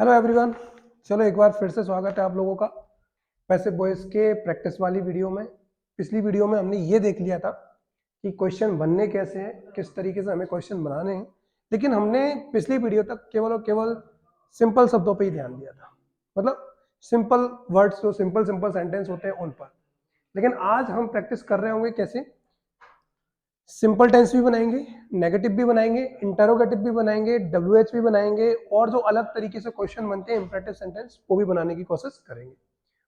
Hello everyone. चलो एक बार फिर से स्वागत है आप लोगों का पैसिव वॉइस के प्रैक्टिस वाली वीडियो में। पिछली वीडियो में हमने ये देख लिया था कि क्वेश्चन बनने कैसे हैं, किस तरीके से हमें क्वेश्चन बनाने हैं, लेकिन हमने पिछली वीडियो तक केवल और केवल सिंपल शब्दों पर ही ध्यान दिया था, मतलब सिंपल वर्ड्स जो सिंपल सिंपल सेंटेंस होते हैं उन पर। लेकिन आज हम प्रैक्टिस कर रहे होंगे कैसे सिंपल टेंस भी बनाएंगे, नेगेटिव भी बनाएंगे, इंटरोगेटिव भी बनाएंगे, डब्ल्यूएच भी बनाएंगे और जो अलग तरीके से क्वेश्चन बनते हैं इंपरेटिव सेंटेंस वो भी बनाने की कोशिश करेंगे।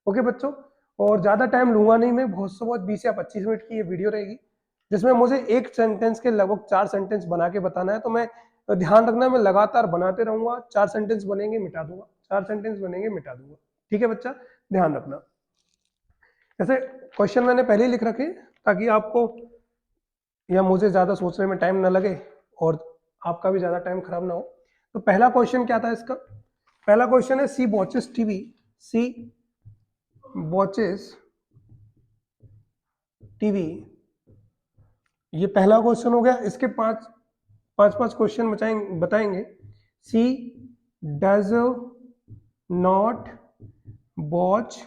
ओके बच्चों, और ज्यादा टाइम लूंगा नहीं मैं, बहुत से बहुत 20 या 25 मिनट की ये वीडियो रहेगी जिसमें मुझे एक सेंटेंस के लगभग 4 सेंटेंस बना के बताना है। तो मैं ध्यान रखना, मैं लगातार बनाते रहूंगा, 4 सेंटेंस बनेंगे मिटा दूंगा, 4 सेंटेंस बनेंगे मिटा दूंगा। ठीक है बच्चा, ध्यान रखना। ऐसे क्वेश्चन मैंने पहले ही लिख रखे ताकि आपको या मुझे ज्यादा सोचने में टाइम ना लगे और आपका भी ज्यादा टाइम खराब ना हो। तो पहला क्वेश्चन क्या था इसका? पहला क्वेश्चन है सी वॉचेस टीवी। सी वॉचेस टीवी, ये पहला क्वेश्चन हो गया। इसके पांच पांच क्वेश्चन बताएंगे। She does not watch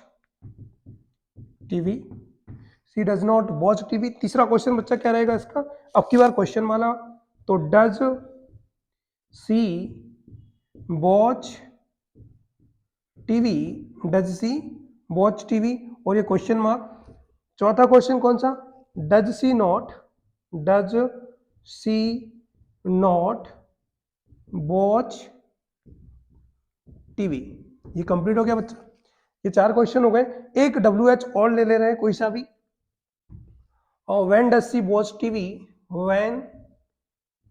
TV. She does not watch TV. तीसरा क्वेश्चन बच्चा क्या रहेगा इसका? अब की बार क्वेश्चन वाला। तो does she watch TV, does she watch TV, और ये क्वेश्चन मार्क। चौथा क्वेश्चन कौन सा? Does she not watch TV. ये कंप्लीट हो गया बच्चा। ये 4 क्वेश्चन हो गए। एक डब्ल्यूएच और ले रहे हैं कोई सा भी। और when does she watch TV, when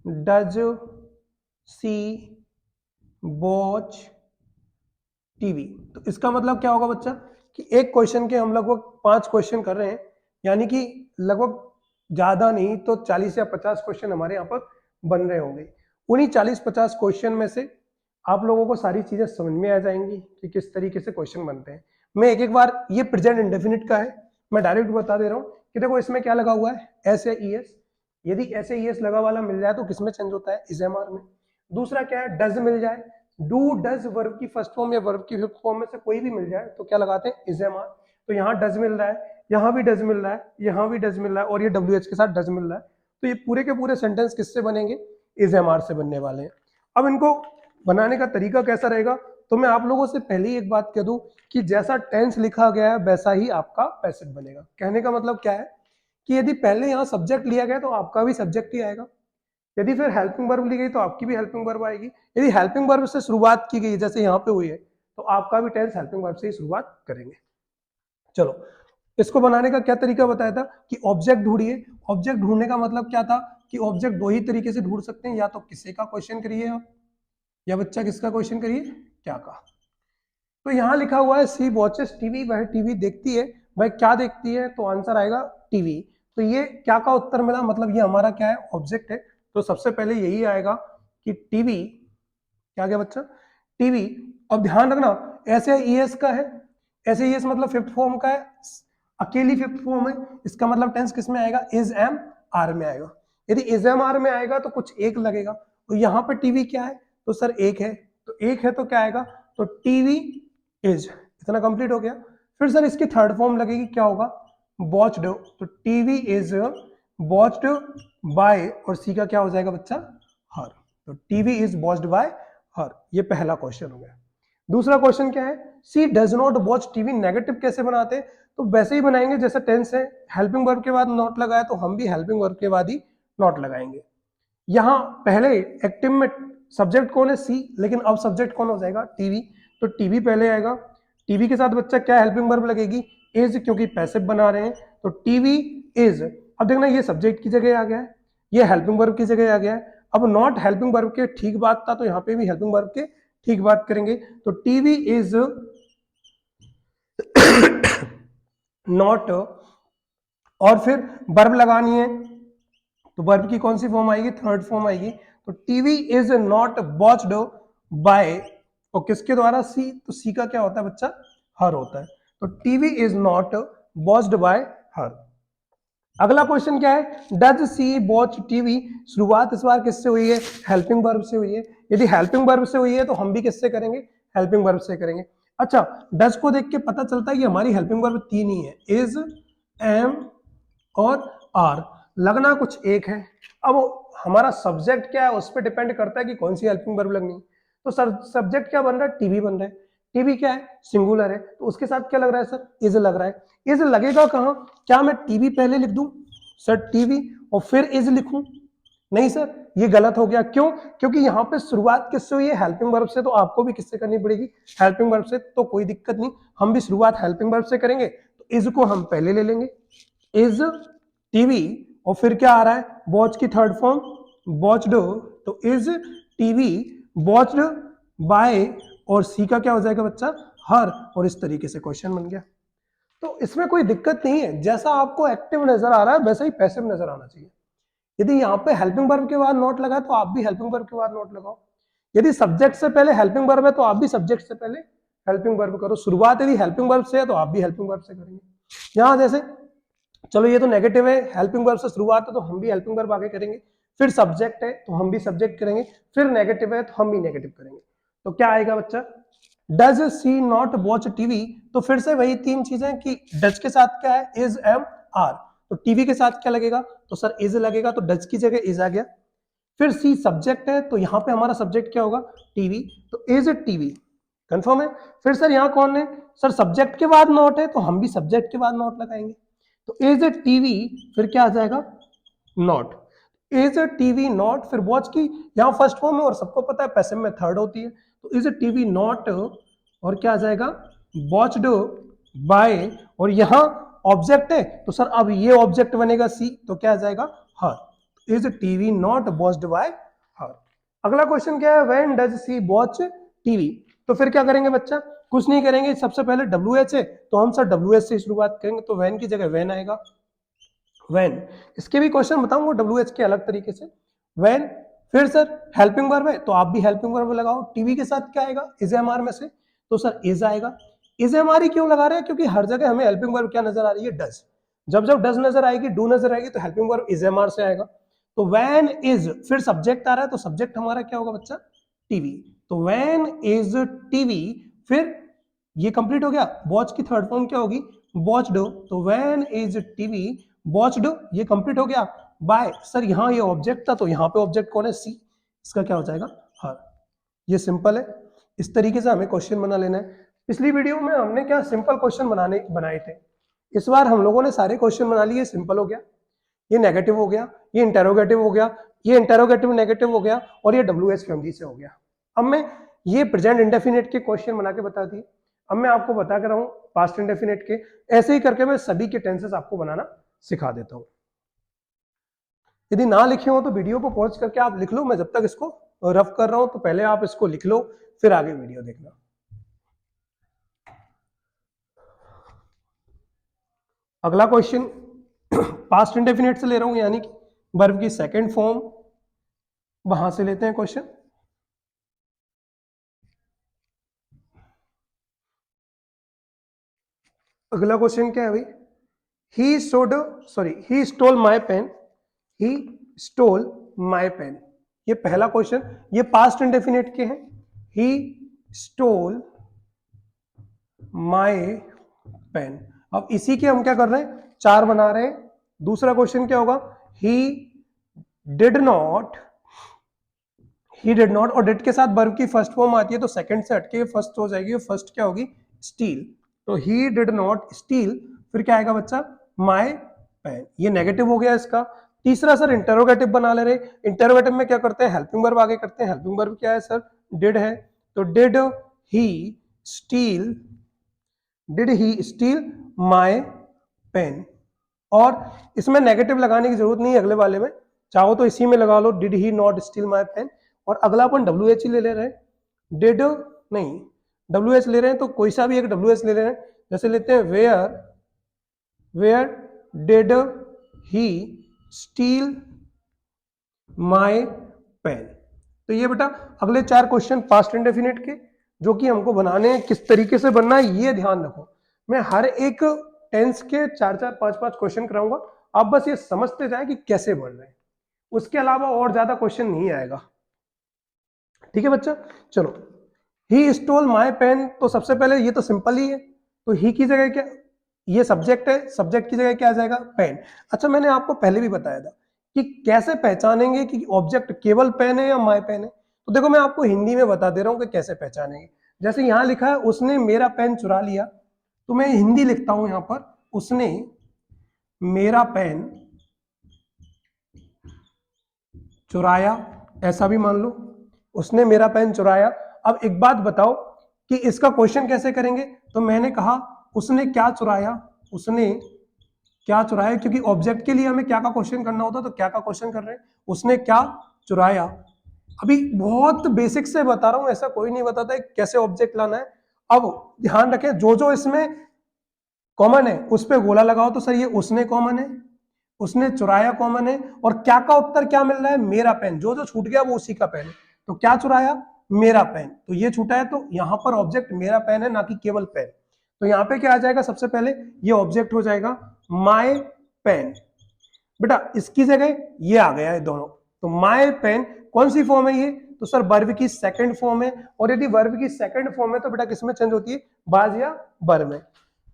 does she watch TV. तो इसका मतलब क्या होगा बच्चा कि एक क्वेश्चन के हम लगभग 5 क्वेश्चन कर रहे हैं, यानी कि लगभग ज्यादा नहीं तो 40 या 50 क्वेश्चन हमारे यहाँ पर बन रहे होंगे। उन्हीं 40-50 क्वेश्चन में से आप लोगों को सारी चीजें समझ में आ जाएंगी कि किस तरीके से क्वेश्चन बनते हैं। मैं एक एक बार, ये प्रेजेंट इंडेफिनिट का है, मैं डायरेक्ट बता दे रहा हूँ कि देखो इसमें क्या लगा हुआ है, एस या ई एस। यदि ऐसे ई एस लगा वाला मिल जाए तो किसमें चेंज होता है? इज एम आर में। दूसरा क्या है? डज मिल जाए, डू डज वर्ब की फर्स्ट फॉर्म या वर्ब की फिफ्थ फॉर्म में से कोई भी मिल जाए तो क्या लगाते हैं? Is am are. तो यहाँ डज मिल रहा है, यहाँ भी डज मिल रहा है, यहाँ भी डज मिल रहा है, और ये डब्ल्यू एच के साथ डज मिल रहा है। तो ये पूरे के पूरे सेंटेंस किससे बनेंगे? इज एम आर से बनने वाले हैं। अब इनको बनाने का तरीका कैसा रहेगा? तो मैं आप लोगों से पहले ही एक बात कह दूं कि जैसा टेंस लिखा गया है वैसा ही आपका पैसिव बनेगा। कहने का मतलब क्या है कि यदि पहले यहाँ सब्जेक्ट लिया गया तो आपका भी सब्जेक्ट ही आएगा, यदि फिर हेल्पिंग वर्ब ली गई तो आपकी भी हेल्पिंग वर्ब आएगी, यदि हेल्पिंग वर्ब से शुरुआत की गई जैसे यहाँ पे हुई है तो आपका भी टेंस हेल्पिंग वर्ब से ही शुरुआत करेंगे। चलो, इसको बनाने का क्या तरीका बताया था कि ऑब्जेक्ट ढूंढिए। ऑब्जेक्ट ढूंढने का मतलब क्या था कि ऑब्जेक्ट 2 ही तरीके से ढूंढ सकते हैं, या तो किसी का क्वेश्चन करिए आप, या बच्चा किसका क्वेश्चन करिए, क्या का। तो यहाँ लिखा हुआ है सी वॉचेस टीवी, वह टीवी देखती है। वह क्या देखती है? तो आंसर आएगा टीवी। तो ये क्या का उत्तर मिला, मतलब ये हमारा क्या है? ऑब्जेक्ट है। तो सबसे पहले यही आएगा कि टीवी। क्या गया बच्चा? टीवी। अब ध्यान रखना, ऐसे ईएस का है, ऐसे ईएस मतलब फिफ्थ फॉर्म का है, अकेली फिफ्थ फॉर्म है, इसका मतलब टेंस किस में आएगा? इज एम आर में आएगा। यदि इज एम आर में आएगा तो कुछ एक लगेगा। तो यहाँ पर टीवी क्या है? तो सर एक है, तो एक है तो क्या आएगा? तो टीवी इज। इतना कंप्लीट हो गया। फिर सर इसकी थर्ड फॉर्म लगेगी, क्या होगा? वॉच्ड। तो टीवी इज वॉच्ड बाय, और सी का क्या हो जाएगा बच्चा? हर। तो TV is watched by her. ये पहला क्वेश्चन हो गया। दूसरा क्वेश्चन क्या है? She does not watch TV. Negative कैसे बनाते हैं? तो वैसे ही बनाएंगे जैसे टेंस है, हेल्पिंग वर्ब के बाद नॉट लगाया तो हम भी हेल्पिंग वर्ब के बाद ही नॉट लगाएंगे। यहां पहले एक्टिव में सब्जेक्ट कौन है? सी, लेकिन अब सब्जेक्ट कौन हो जाएगा? टीवी। तो टीवी पहले आएगा। टीवी के साथ बच्चा क्या हेल्पिंग वर्ब लगेगी? इज, क्योंकि पैसिव बना रहे हैं। तो टीवी इज। अब देखना ये सब्जेक्ट की जगह आ गया है, ये हेल्पिंग वर्ब की जगह आ गया है। अब नॉट हेल्पिंग वर्ब के ठीक बात था तो यहाँ पे भी हेल्पिंग वर्ब के ठीक बात करेंगे। तो टीवी इज नॉट, और फिर वर्ब लगानी है तो वर्ब की कौन सी फॉर्म आएगी? थर्ड फॉर्म आएगी। तो TV is not watched bye, और किसके द्वारा? सी। तो सी का क्या होता है बच्चा? हर होता है। तो TV is not watched by her. अगला क्वेश्चन क्या है? Does she watch TV. शुरुआत इस बार किससे हुई है? हेल्पिंग वर्ब से हुई है। यदि हेल्पिंग वर्ब से हुई है तो हम भी किससे करेंगे? हेल्पिंग वर्ब से करेंगे। अच्छा, डज को देख के पता चलता है कि हमारी हेल्पिंग वर्ब 3 ही है, इज, एम और आर, लगना कुछ एक है। अब हमारा सब्जेक्ट क्या है उस पर डिपेंड करता है कि कौन सी हेल्पिंग वर्ब लगनी है। तो सर सब्जेक्ट क्या बन रहा है, टीवी बन रहा है, टीवी क्या है, सिंगुलर है, तो उसके साथ क्या लग रहा है सर, इज लग रहा है। इज लगेगा कहाँ, क्या मैं टीवी पहले लिख दूं सर, टीवी और फिर इज लिखूं, नहीं सर ये गलत हो गया। क्यों, क्योंकि यहाँ पे शुरुआत किससे हुई है, हेल्पिंग वर्ब से, तो आपको भी किससे करनी पड़ेगी, हेल्पिंग वर्ब से। तो कोई दिक्कत नहीं, हम भी शुरुआत हेल्पिंग वर्ब से करेंगे, तो इज को हम पहले ले लेंगे, इज टीवी, और फिर क्या आ रहा है, वॉच की थर्ड फॉर्म वॉच्ड, तो इज टीवी वॉच्ड बाय, और सी का क्या हो जाएगा बच्चा, हर, और इस तरीके से क्वेश्चन बन गया। तो इसमें कोई दिक्कत नहीं है, जैसा आपको एक्टिव नजर आ रहा है वैसा ही पैसिव नजर आना चाहिए। यदि यहाँ पे हेल्पिंग वर्ब के बाद नोट लगा तो आप भी हेल्पिंग वर्ब के बाद नोट लगाओ, यदि सब्जेक्ट से पहले हेल्पिंग वर्ब है तो आप भी सब्जेक्ट से पहले हेल्पिंग वर्ब करो। शुरुआत यदि हेल्पिंग वर्ब से है तो आप भी हेल्पिंग वर्ब से करेंगे। यहाँ जैसे चलो ये तो नेगेटिव है, हेल्पिंग वर्ब से शुरुआत है तो हम भी हेल्पिंग वर्ब आगे करेंगे, फिर सब्जेक्ट है तो हम भी सब्जेक्ट करेंगे, फिर नेगेटिव है तो हम भी नेगेटिव करेंगे। तो क्या आएगा बच्चा, does she not watch TV, तो फिर से वही तीन चीजें कि डज के साथ क्या है, इज, एम, आर, तो टीवी के साथ क्या लगेगा, तो सर इज लगेगा, तो डज की जगह इज आ गया। फिर सी सब्जेक्ट है तो यहां पे हमारा सब्जेक्ट क्या होगा, टीवी, तो इज टीवी, कंफर्म है। फिर सर यहां कौन है, सर सब्जेक्ट के बाद नॉट है तो हम भी सब्जेक्ट के बाद नॉट लगाएंगे, तो इज टीवी, फिर क्या आ जाएगा, नॉट, इज टीवी नॉट, फिर वॉच की यहां फर्स्ट फॉर्म है और सबको पता है पैसिव में थर्ड होती है, तो इज टीवी नॉट, और क्या आ जाएगा, वॉच्ड बाय, और यहां ऑब्जेक्ट है तो सर अब ये ऑब्जेक्ट बनेगा सी, तो क्या आ जाएगा, her, is TV not watched by her. अगला क्वेश्चन क्या है, when does she watch TV, तो फिर क्या करेंगे बच्चा, कुछ नहीं करेंगे, सबसे पहले डब्ल्यू एच है तो हम सर डब्ल्यू एच से शुरुआत करेंगे, तो वैन की जगह वैन आएगा, वैन, इसके भी क्वेश्चन बताऊंगा डब्ल्यू एच के अलग तरीके से, वैन। फिर सर हेल्पिंग वर्ब है तो आप भी हेल्पिंग वर्ब लगाओ, टीवी के साथ क्या आएगा, इज एम आर में से, तो सर इज आएगा। इज एम आर ही क्यों लगा रहे हैं, क्योंकि हर जगह हमें हेल्पिंग वर्ब क्या नजर आ रही है, डज, जब जब डज नजर आएगी, डू नजर आएगी, तो helping verb is am are से आएगा। तो वैन इज, फिर सब्जेक्ट आ रहा है तो सब्जेक्ट हमारा क्या होगा बच्चा, टीवी, तो वैन इज टीवी, फिर ये कंप्लीट हो गया, वॉच की थर्ड फॉर्म क्या होगी, वॉच्ड, तो वैन इज टीवी वॉच्ड, ये कंप्लीट हो गया, बाय, सर यहां ये ऑब्जेक्ट था तो यहां पे ऑब्जेक्ट कौन है, सी, इसका क्या हो जाएगा, हर। ये सिंपल है, इस तरीके से हमें क्वेश्चन बना लेना है। पिछली वीडियो में हमने क्या सिंपल क्वेश्चन बनाए थे, इस बार हम लोगों ने सारे क्वेश्चन बना लिए, सिंपल हो गया, ये नेगेटिव हो गया, ये इंटेरोगेटिव हो गया, ये इंटेरोगेटिव नेगेटिव हो गया, और ये डब्ल्यू एच फैमिली से हो गया। अब मैं ये प्रेजेंट इंडेफिनिट के क्वेश्चन बना के बता दिए, अब मैं आपको बता कर रहा हूं पास्ट इंडेफिनिट के, ऐसे ही करके मैं सभी के टेंसेस आपको बनाना सिखा देता हूं। यदि ना लिखे हो तो वीडियो को पॉज करके आप लिख लो, मैं जब तक इसको रफ कर रहा हूं तो पहले आप इसको लिख लो, फिर आगे वीडियो देखना। अगला क्वेश्चन पास्ट इंडेफिनिट से ले रहा हूं, यानी कि वर्ब की सेकंड फॉर्म, वहां से लेते हैं क्वेश्चन। अगला क्वेश्चन क्या है भाई, he stole my pen, he stole my pen, ये पहला क्वेश्चन, ये पास्ट इंडेफिनिट के हैं, ही स्टोल माई पेन। अब इसी के हम क्या कर रहे हैं, चार बना रहे हैं। दूसरा क्वेश्चन क्या होगा, ही did not, he did not, और डिड के साथ वर्ब की फर्स्ट फॉर्म आती है तो सेकंड से हटके फर्स्ट हो जाएगी, फर्स्ट क्या होगी, स्टील, तो ही डिड नॉट स्टील, फिर क्या आएगा बच्चा, माई पेन, ये नेगेटिव हो गया इसका। तीसरा सर इंटेरोगेटिव बना ले रहे, इंटेरोगेटिव में क्या करते हैं, हेल्पिंग वर्ब आगे करते हैं, हेल्पिंग वर्ब क्या है सर, डिड है, तो did he steal, did he steal my pen, और इसमें नेगेटिव लगाने की जरूरत नहीं है, अगले वाले में चाहो तो इसी में लगा लो, did he not steal my pen, और अगला अपन डब्ल्यू एच ही ले रहे हैं, डिड नहीं, डब्ल्यू एच ले रहे हैं तो कोई सा भी एक डब्ल्यू एच ले रहे हैं, जैसे लेते हैं where did he steal my pen. तो ये बेटा अगले चार क्वेश्चन पास्ट इंडेफिनिट के, जो कि हमको बनाने हैं, किस तरीके से बनना है ये ध्यान रखो, मैं हर एक टेंस के चार चार पांच पांच क्वेश्चन कराऊंगा, आप बस ये समझते जाए कि कैसे बन रहे हैं, उसके अलावा और ज्यादा क्वेश्चन नहीं आएगा, ठीक है बच्चा। चलो, ही स्टोल माई पेन, तो सबसे पहले ये तो सिंपल ही है, तो ही की जगह क्या, ये सब्जेक्ट है, सब्जेक्ट की जगह क्या आ जाएगा, पेन। अच्छा मैंने आपको पहले भी बताया था कि कैसे पहचानेंगे कि ऑब्जेक्ट केवल पेन है या माई पेन है। तो देखो मैं आपको हिंदी में बता दे रहा हूं कि कैसे पहचानेंगे। जैसे यहां लिखा है उसने मेरा पेन चुरा लिया, तो मैं हिंदी लिखता हूं यहां पर, उसने मेरा पेन चुराया, ऐसा भी मान लो, उसने मेरा पेन चुराया। अब एक बात बताओ कि इसका क्वेश्चन कैसे करेंगे। तो मैंने कहा उसने क्या चुराया, उसने क्या चुराया, क्योंकि ऑब्जेक्ट के लिए हमें क्या का क्वेश्चन करना होता, तो क्या का क्वेश्चन कर रहे हैं, उसने क्या चुराया। अभी बहुत बेसिक से बता रहा हूं, ऐसा कोई नहीं बताता है कैसे ऑब्जेक्ट लाना है। अब ध्यान रखें जो जो इसमें कॉमन है उस पे गोला लगाओ, तो सर ये उसने कॉमन है, उसने चुराया कॉमन है, और क्या का उत्तर क्या मिल रहा है, मेरा पेन। जो जो छूट गया वो उसी का पेन है। तो क्या चुराया, मेरा पेन, तो ये छूटा है, तो यहां पर ऑब्जेक्ट मेरा पेन है, ना कि केवल पेन। तो यहां पे क्या आ जाएगा, सबसे पहले ये ऑब्जेक्ट हो जाएगा माय पेन। बेटा इसकी जगह ये आ गया है दोनों, तो माय पेन कौन सी फॉर्म है ये, तो सर वर्ब की सेकंड फॉर्म है। और यदि वर्ब की सेकंड फॉर्म है तो बेटा किसमें चेंज होती है, बाज या बर में।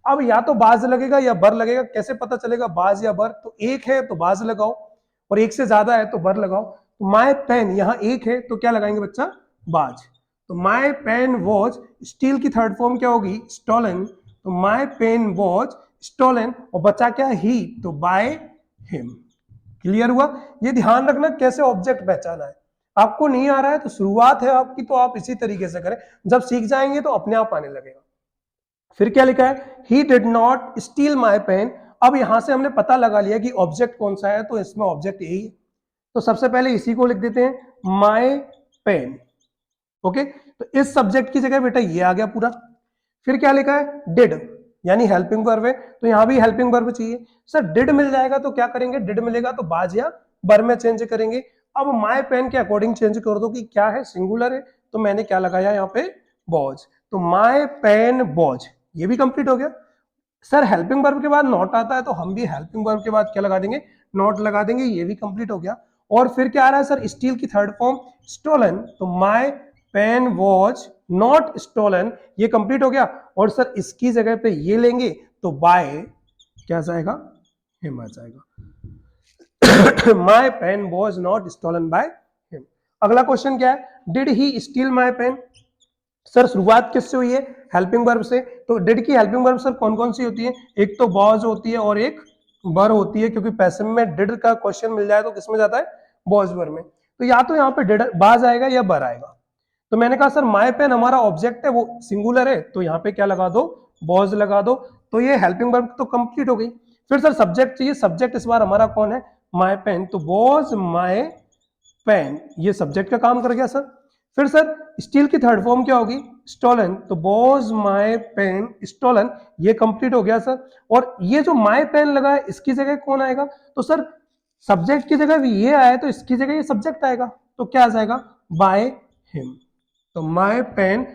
अब या तो बाज लगेगा या बर लगेगा, कैसे पता चलेगा बाज या बर, तो एक है तो बाज लगाओ, और एक से ज्यादा है तो बर लगाओ। तो माय पेन यहां एक है तो क्या लगाएंगे बच्चा, बाज। तो माय पेन वॉज, स्टील की थर्ड फॉर्म क्या होगी, स्टोलन। तो माय पेन वॉज स्टोलन, और बचा क्या, ही, तो बाय हिम। क्लियर हुआ। ये ध्यान रखना कैसे ऑब्जेक्ट पहचाना है। आपको नहीं आ रहा है तो शुरुआत है आपकी, तो आप इसी तरीके से करें, जब सीख जाएंगे तो अपने आप आने लगेगा। फिर क्या लिखा है, he did not steal my pen. अब यहां से हमने पता लगा लिया कि ऑब्जेक्ट कौन सा है, तो इसमें ऑब्जेक्ट यही है। तो सबसे पहले इसी को लिख देते हैं, माई पेन। ओके, तो इस सब्जेक्ट की जगह बेटा ये आ गया पूरा। फिर क्या लिखा है, डिड, यानी हेल्पिंग वर्ब है, तो यहां भी हेल्पिंग वर्ब चाहिए। सर डिड मिल जाएगा तो क्या करेंगे, डिड मिलेगा तो बाज या बर में चेंज करेंगे। अब माय पेन के अकॉर्डिंग चेंज कर दो कि क्या है, सिंगुलर है, तो मैंने क्या लगाया यहाँ पे, बॉज। तो माय पेन बॉज, ये भी कंप्लीट हो गया। सर हेल्पिंग वर्ब के बाद नॉट आता है, तो हम भी हेल्पिंग वर्ब के बाद क्या लगा देंगे, नॉट लगा देंगे, ये भी कंप्लीट हो गया। और फिर क्या आ रहा है सर, स्टील की थर्ड फॉर्म स्टोलन, तो my pen was not stolen, ये कंप्लीट हो गया। और सर इसकी जगह पे ये लेंगे तो बाय क्या जाएगा, हिम आ जाएगा। My pen was not stolen by him. अगला क्वेश्चन क्या है, did he steal my pen. Sir शुरुआत किससे हुई है, हेल्पिंग वर्ब से। तो डिड की हेल्पिंग वर्ब सर कौन कौन सी होती है, एक तो वॉज होती है और एक बर होती है, क्योंकि पैसिव में डिड का क्वेश्चन मिल जाए तो किसमें जाता है, वॉज बर में। तो या तो यहाँ पे डिड बाज आएगा या बर आएगा। तो मैंने कहा सर माय पेन हमारा ऑब्जेक्ट है, वो सिंगुलर है, तो यहाँ पे क्या लगा दो, वॉज लगा दो। तो ये हेल्पिंग वर्ब तो कंप्लीट हो गई। फिर सर सब्जेक्ट चाहिए, सब्जेक्ट इस बार हमारा कौन है, माय पेन, तो वॉज माय पेन, ये सब्जेक्ट का काम कर गया सर। फिर सर स्टील की थर्ड फॉर्म क्या होगी, स्टोलन, तो वॉज माय पेन स्टोलन, ये कंप्लीट हो गया सर। और ये जो माय पेन लगा है इसकी जगह कौन आएगा, तो सर सब्जेक्ट की जगह ये आया तो इसकी जगह ये सब्जेक्ट आएगा, तो क्या आ जाएगा, बाय हिम। तो my pen,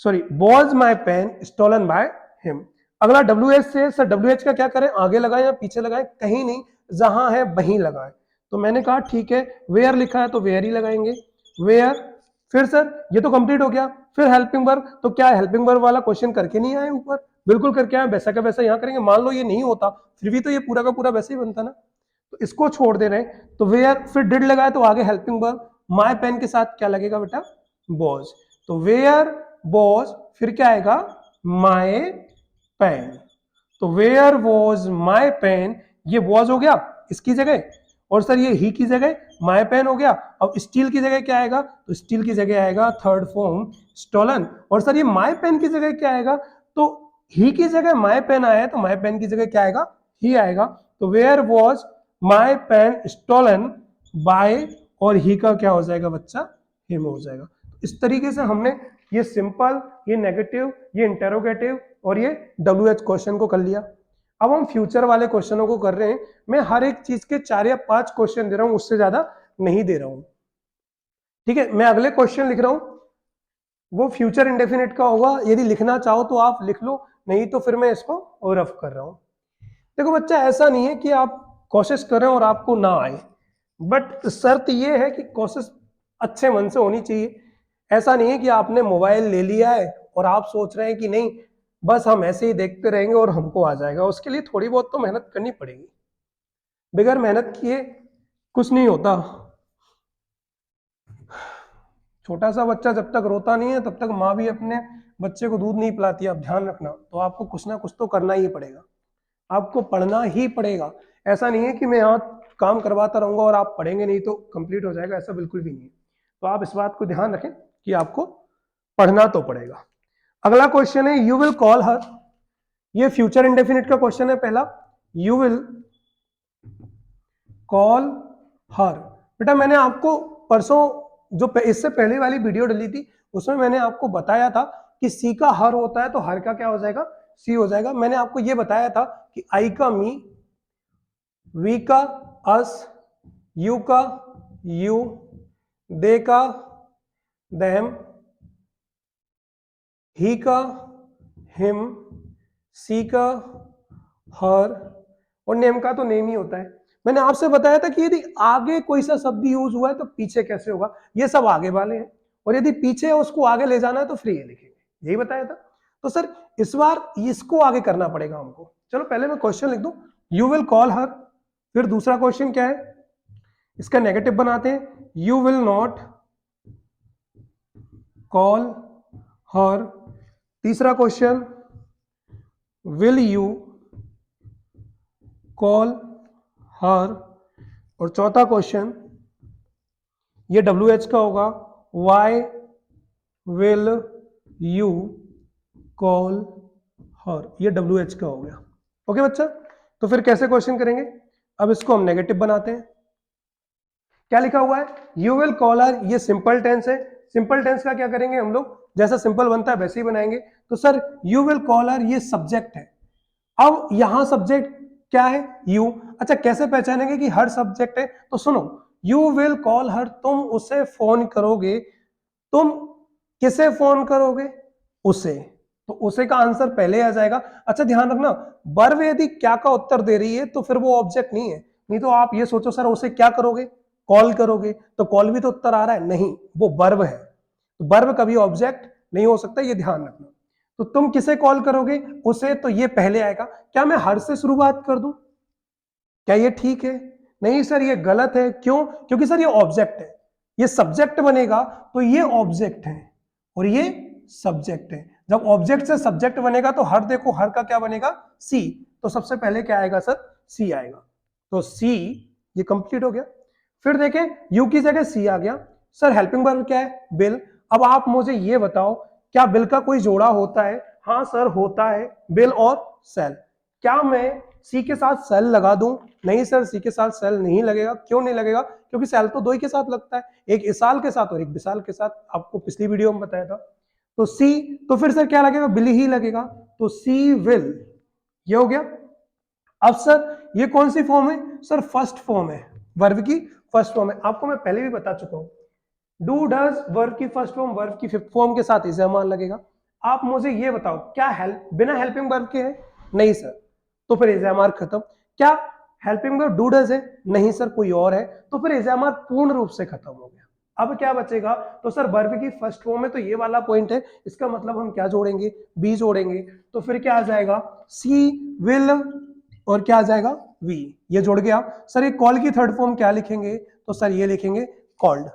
sorry, was my pen stolen by him. अगला डब्ल्यू एच से, सर डब्ल्यू एच का क्या करें, आगे लगाए या पीछे लगाए, कहीं नहीं, जहां है वहीं लगाए। तो मैंने कहा ठीक है, वेयर लिखा है तो वेयर ही लगाएंगे, वेयर। फिर सर ये तो कंप्लीट हो गया। फिर हेल्पिंग वर्ब, तो क्या हेल्पिंग वर्ब वाला क्वेश्चन करके नहीं आए ऊपर, बिल्कुल करके आए, वैसा का वैसा यहाँ करेंगे। मान लो ये नहीं होता फिर भी तो ये पूरा का पूरा वैसे ही बनता ना, तो इसको छोड़ दे रहे हैं। तो वेयर, फिर डिड लगाए तो आगे हेल्पिंग वर्ब, माय पेन के साथ क्या लगेगा बेटा, वॉज। तो वेयर वॉज, फिर क्या आएगा, माय पेन। तो वेयर वॉज माय पेन, ये वॉज हो गया इसकी जगह, और सर ये ही की जगह माय पेन हो गया। अब स्टील की जगह क्या आएगा, तो स्टील की जगह आएगा थर्ड फॉर्म स्टोलन। और सर ये माय पेन की जगह क्या आएगा, तो ही की जगह माय पेन आया है तो माय पेन की जगह क्या आएगा, ही आएगा। तो where was my pen stolen by, और ही का क्या हो जाएगा बच्चा, हिम हो जाएगा। इस तरीके से हमने ये सिंपल, ये नेगेटिव, ये इंटेरोगेटिव और ये डब्ल्यू एच क्वेश्चन को कर लिया। अब हम फ्यूचर वाले क्वेश्चनों को कर रहे हैं। मैं हर एक चीज के 4 या 5 क्वेश्चन दे रहा हूं, उससे ज्यादा नहीं दे रहा हूं, ठीक है। मैं अगले क्वेश्चन लिख रहा हूं, वो फ्यूचर इंडेफिनिट का होगा, यदि लिखना चाहो तो आप लिख लो, नहीं तो फिर मैं इसको रफ कर रहा हूं। देखो बच्चा, ऐसा नहीं है कि आप कोशिश करें और आपको ना आए, बट शर्त यह है कि कोशिश अच्छे मन से होनी चाहिए। ऐसा नहीं है कि आपने मोबाइल ले लिया है और आप सोच रहे हैं कि नहीं बस हम ऐसे ही देखते रहेंगे और हमको आ जाएगा। उसके लिए थोड़ी बहुत तो मेहनत करनी पड़ेगी, बगैर मेहनत किए कुछ नहीं होता। छोटा सा बच्चा जब तक रोता नहीं है तब तक माँ भी अपने बच्चे को दूध नहीं पिलाती, आप ध्यान रखना। तो आपको कुछ ना कुछ तो करना ही पड़ेगा, आपको पढ़ना ही पड़ेगा। ऐसा नहीं है कि मैं यहाँ काम करवाता रहूंगा और आप पढ़ेंगे नहीं तो कंप्लीट हो जाएगा, ऐसा बिल्कुल भी नहीं है। तो आप इस बात को ध्यान रखें कि आपको पढ़ना तो पड़ेगा। अगला क्वेश्चन है यू विल कॉल हर। ये फ्यूचर इंडेफिनिट का क्वेश्चन है पहला, यू विल कॉल हर। बेटा मैंने आपको परसों जो इससे पहले वाली वीडियो डली थी उसमें मैंने आपको बताया था कि सी का हर होता है तो हर का क्या हो जाएगा, सी हो जाएगा। मैंने आपको यह बताया था कि आई का मी, वी का अस, यू का यू, दे का देम, ही का हिम, सी का हर और नेम का तो नेम ही होता है। मैंने आपसे बताया था कि यदि आगे कोई सा शब्द यूज हुआ है तो पीछे कैसे होगा, ये सब आगे वाले हैं, और यदि पीछे उसको आगे ले जाना है तो फिर ये लिखेंगे, यही बताया था। तो सर इस बार इसको आगे करना पड़ेगा हमको। चलो पहले मैं क्वेश्चन लिख दूं, यू विल कॉल हर। फिर दूसरा क्वेश्चन क्या है, इसका नेगेटिव बनाते हैं, you will not call her. तीसरा question, will you call her. और चौथा क्वेश्चन ये WH का होगा, why will you call her. ये WH का हो गया। ओके बच्चा, तो फिर कैसे क्वेश्चन करेंगे, अब इसको हम नेगेटिव बनाते हैं। क्या लिखा हुआ है, यू विल कॉल हर, ये सिंपल टेंस है। सिंपल टेंस का क्या करेंगे हम लोग, जैसा सिंपल बनता है वैसे ही बनाएंगे। तो sir you will call her ये सब्जेक्ट है, अब यहां सब्जेक्ट क्या है, यू। अच्छा कैसे पहचानेंगे कि हर सब्जेक्ट है, तो सुनो, यू विल कॉल हर, तुम उसे फोन करोगे। तुम किसे फोन करोगे, उसे। तो उसे का आंसर पहले आ जाएगा। अच्छा ध्यान रखना, वर्ब यदि क्या का उत्तर दे रही है तो फिर वो ऑब्जेक्ट नहीं है। नहीं तो आप ये सोचो सर उसे क्या करोगे, कॉल करोगे, तो कॉल भी तो उत्तर आ रहा है, नहीं वो वर्ब है। तो वर्ब कभी ऑब्जेक्ट नहीं हो सकता, ये ध्यान रखना। तो तुम किसे कॉल करोगे, उसे, तो ये पहले आएगा। क्या मैं हर से शुरुआत कर दूं, क्या ये ठीक है, नहीं सर ये गलत है। क्यों, क्योंकि सर ये ऑब्जेक्ट है, ये सब्जेक्ट बनेगा तो ये ऑब्जेक्ट है और ये सब्जेक्ट है। जब ऑब्जेक्ट से सब्जेक्ट बनेगा तो हर, देखो हर का क्या बनेगा, सी। तो सबसे पहले क्या आएगा सर, सी आएगा। तो सी ये कंप्लीट हो गया। फिर देखें यू की जगह सी आ गया। सर हेल्पिंग वर्ब क्या है, बिल। अब आप मुझे ये बताओ क्या बिल का कोई जोड़ा होता है, हाँ सर होता है, बिल और सेल। क्या मैं सी के साथ सेल लगा दूं, नहीं सर सी के साथ सेल नहीं लगेगा। क्यों नहीं लगेगा, क्योंकि सेल तो दो ही के साथ लगता है, एक इसाल के साथ और एक विशाल के साथ, आपको पिछली वीडियो में बताया था। तो सी, तो फिर सर क्या लगेगा, बिल ही लगेगा। तो सी विल, ये हो गया। अब सर ये कौन सी फॉर्म है, सर फर्स्ट फॉर्म है, वर्ब की फर्स्ट फॉर्म है। आपको मैं पहले भी बता चुका हूं, डू डज वर्ब की फर्स्ट फॉर्म, वर्ब की फिफ्थ फॉर्म के साथ इस्तेमाल लगेगा। आप मुझे ये बताओ क्या हेल्प बिना हेल्पिंग वर्ब के है, नहीं सर, तो फिर इस्तेमाल खत्म। क्या हेल्पिंग वर्ब डू डज है, नहीं सर कोई और है, तो फिर इस्तेमाल पूर्ण रूप से खत्म हो गया। अब क्या बचेगा, तो सर वर्ब की फर्स्ट फॉर्म में तो ये वाला पॉइंट है, इसका मतलब हम क्या जोड़ेंगे, बी जोड़ेंगे। तो फिर क्या आ जाएगा, सी विल और क्या आ जाएगा, वी। ये जुड़ गया। सर ये कॉल की थर्ड फॉर्म क्या लिखेंगे, तो सर ये लिखेंगे कॉल्ड।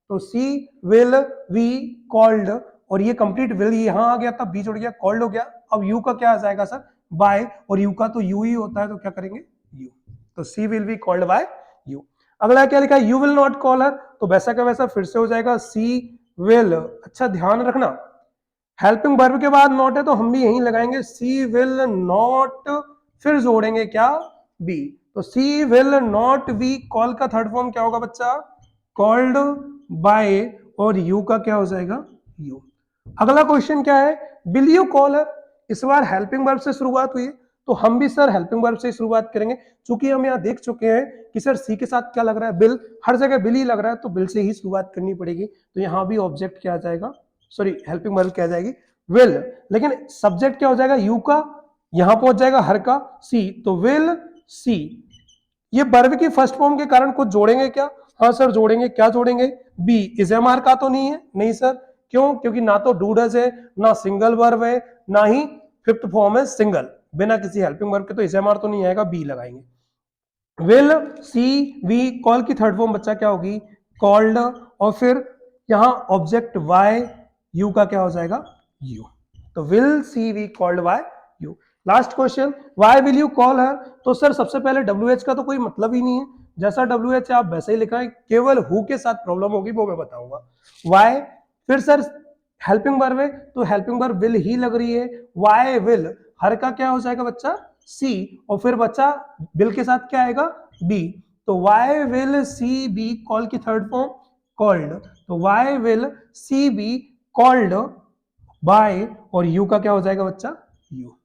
तो सी विल वी कॉल्ड, और ये कंप्लीट विल यहां आ गया तब बी जुड़ गया, कॉल्ड हो गया। अब यू का क्या आ जाएगा सर, बाय, और यू का तो यू ही होता है तो क्या करेंगे, यू। तो she will be called by you. अगला क्या लिखा है, you will not call her, तो वैसा का वैसा फिर से हो जाएगा, सी विल। अच्छा ध्यान रखना, हेल्पिंग वर्ब के बाद नॉट है तो हम भी यहीं लगाएंगे, सी विल नॉट, फिर जोड़ेंगे क्या, बी। तो she will not be, call का थर्ड फॉर्म क्या होगा बच्चा, कॉल्ड बाय, और यू का क्या हो जाएगा, यू। अगला क्वेश्चन क्या है, विल यू कॉल हर। इस बार हेल्पिंग वर्ब से शुरुआत हुई है तो हम भी सर हेल्पिंग वर्ब से शुरुआत करेंगे। चूंकि हम यहाँ देख चुके हैं कि सर सी के साथ क्या लग रहा है, बिल, हर जगह बिल ही लग रहा है तो बिल से ही शुरुआत करनी पड़ेगी। तो यहाँ भी ऑब्जेक्ट क्या आ जाएगा, सॉरी हेल्पिंग वर्ब क्या आ जाएगी, विल। लेकिन सब्जेक्ट क्या हो जाएगा, यू का, यहां पहुंच जाएगा हर का, सी, तो विल सी। ये वर्ब की फर्स्ट फॉर्म के कारण कुछ जोड़ेंगे क्या, हाँ सर जोड़ेंगे। क्या जोड़ेंगे, बी। इस एम आर का तो नहीं है, नहीं सर, क्यों? क्योंकि ना तो डू डज है, ना सिंगल वर्ब है, ना ही फिफ्थ फॉर्म है सिंगल, बिना किसी हेल्पिंग वर्ब के, तो इसेमार तो नहीं आएगा, बी लगाएंगे। विल, सी, वी, कॉल की थर्ड फॉर्म बच्चा क्या होगी? कॉल्ड, और फिर यहां ऑब्जेक्ट वाई, यू का क्या हो जाएगा? यू। तो will, she, be, called by, you. Last question, why will you call her? तो सर सबसे पहले डब्ल्यू एच का तो कोई मतलब ही नहीं है, जैसा डब्ल्यू एच है आप वैसे ही लिखा है, केवल हु के साथ प्रॉब्लम होगी वो मैं बताऊंगा। वाई, फिर सर हेल्पिंग वर्ब है तो हेल्पिंग वर्ब विल ही लग रही है, वाई विल, हर का क्या हो जाएगा बच्चा? सी, और फिर बच्चा विल के साथ क्या आएगा? बी। तो why will she be, call की थर्ड फॉर्म कॉल्ड, तो why will she be called by, और यू का क्या हो जाएगा बच्चा? यू।